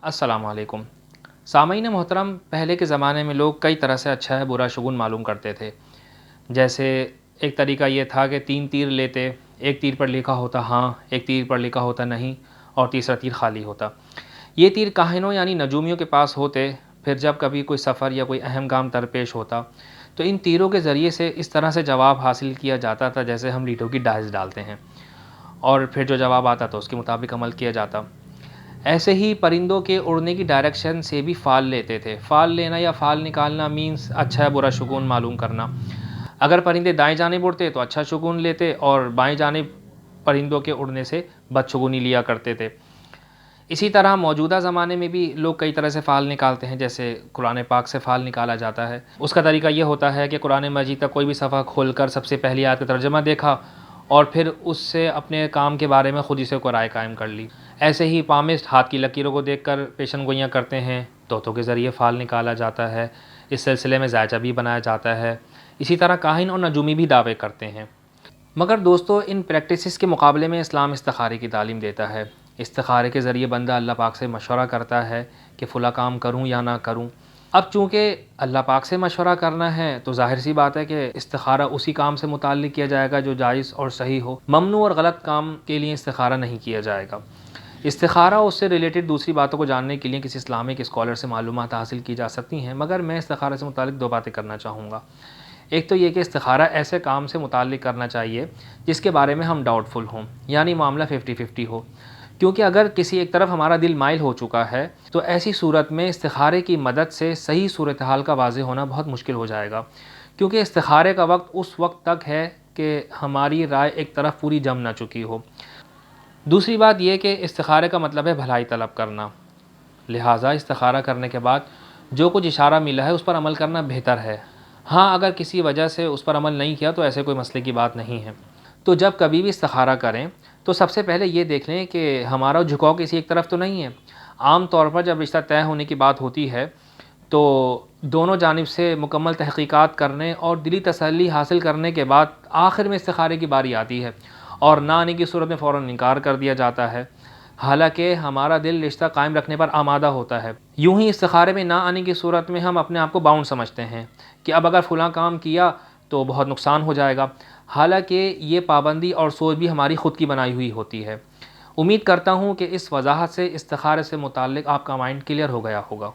السلام علیکم سامعین محترم، پہلے کے زمانے میں لوگ کئی طرح سے اچھا ہے برا شگون معلوم کرتے تھے۔ جیسے ایک طریقہ یہ تھا کہ 3 تیر لیتے، ایک تیر پر لکھا ہوتا ہاں، ایک تیر پر لکھا ہوتا نہیں اور تیسرا تیر خالی ہوتا۔ یہ تیر کاہنوں یعنی نجومیوں کے پاس ہوتے، پھر جب کبھی کوئی سفر یا کوئی اہم کام درپیش ہوتا تو ان تیروں کے ذریعے سے اس طرح سے جواب حاصل کیا جاتا تھا جیسے ہم لیٹوں کی ڈائس ڈالتے ہیں، اور پھر جو جواب آتا تو اس کے مطابق عمل کیا جاتا۔ ایسے ہی پرندوں کے اڑنے کی ڈائریکشن سے بھی فال لیتے تھے۔ فال لینا یا فال نکالنا مینس اچھا ہے برا شگون معلوم کرنا۔ اگر پرندے دائیں جانب اڑتے تو اچھا شگون لیتے، اور بائیں جانب پرندوں کے اڑنے سے بدشگونی لیا کرتے تھے۔ اسی طرح موجودہ زمانے میں بھی لوگ کئی طرح سے فال نکالتے ہیں، جیسے قرآن پاک سے فال نکالا جاتا ہے۔ اس کا طریقہ یہ ہوتا ہے کہ قرآن مجید کا کوئی بھی صفحہ کھول کر سب سے پہلی آیت کا ترجمہ دیکھا اور پھر اس سے اپنے کام کے بارے میں خود ہی سے کوئی رائے قائم کر لی۔ ایسے ہی پامسٹ ہاتھ کی لکیروں کو دیکھ کر پیشن گوئیاں کرتے ہیں، طوطوں کے ذریعے فال نکالا جاتا ہے، اس سلسلے میں زائچہ بھی بنایا جاتا ہے۔ اسی طرح کاہن اور نجومی بھی دعوے کرتے ہیں۔ مگر دوستو، ان پریکٹسز کے مقابلے میں اسلام استخارے کی تعلیم دیتا ہے۔ استخارے کے ذریعے بندہ اللہ پاک سے مشورہ کرتا ہے کہ فلاں کام کروں یا نہ کروں۔ اب چونکہ اللہ پاک سے مشورہ کرنا ہے تو ظاہر سی بات ہے کہ استخارہ اسی کام سے متعلق کیا جائے گا جو جائز اور صحیح ہو۔ ممنوع اور غلط کام کے لیے استخارہ نہیں کیا جائے گا۔ استخارہ اس سے ریلیٹڈ دوسری باتوں کو جاننے کے لیے کسی اسلامک اسکالر سے معلومات حاصل کی جا سکتی ہیں، مگر میں استخارہ سے متعلق 2 باتیں کرنا چاہوں گا۔ ایک تو یہ کہ استخارہ ایسے کام سے متعلق کرنا چاہیے جس کے بارے میں ہم ڈاؤٹ فل ہوں، یعنی معاملہ 50-50 ہو، کیونکہ اگر کسی ایک طرف ہمارا دل مائل ہو چکا ہے تو ایسی صورت میں استخارے کی مدد سے صحیح صورتحال کا واضح ہونا بہت مشکل ہو جائے گا، کیونکہ استخارے کا وقت اس وقت تک ہے کہ ہماری رائے ایک طرف پوری جم نہ چکی ہو۔ دوسری بات یہ کہ استخارے کا مطلب ہے بھلائی طلب کرنا، لہٰذا استخارہ کرنے کے بعد جو کچھ اشارہ ملا ہے اس پر عمل کرنا بہتر ہے۔ ہاں، اگر کسی وجہ سے اس پر عمل نہیں کیا تو ایسے کوئی مسئلے کی بات نہیں ہے۔ تو جب کبھی بھی استخارہ کریں تو سب سے پہلے یہ دیکھ لیں کہ ہمارا جھکاؤ کسی ایک طرف تو نہیں ہے۔ عام طور پر جب رشتہ طے ہونے کی بات ہوتی ہے تو دونوں جانب سے مکمل تحقیقات کرنے اور دلی تسلی حاصل کرنے کے بعد آخر میں استخارے کی باری آتی ہے، اور نہ آنے کی صورت میں فوراً انکار کر دیا جاتا ہے، حالانکہ ہمارا دل رشتہ قائم رکھنے پر آمادہ ہوتا ہے۔ یوں ہی استخارے میں نہ آنے کی صورت میں ہم اپنے آپ کو باؤنڈ سمجھتے ہیں کہ اب اگر فلاں کام کیا تو بہت نقصان ہو جائے گا، حالانکہ یہ پابندی اور سوچ بھی ہماری خود کی بنائی ہوئی ہوتی ہے۔ امید کرتا ہوں کہ اس وضاحت سے استخارے سے متعلق آپ کا مائنڈ کلیئر ہو گیا ہوگا۔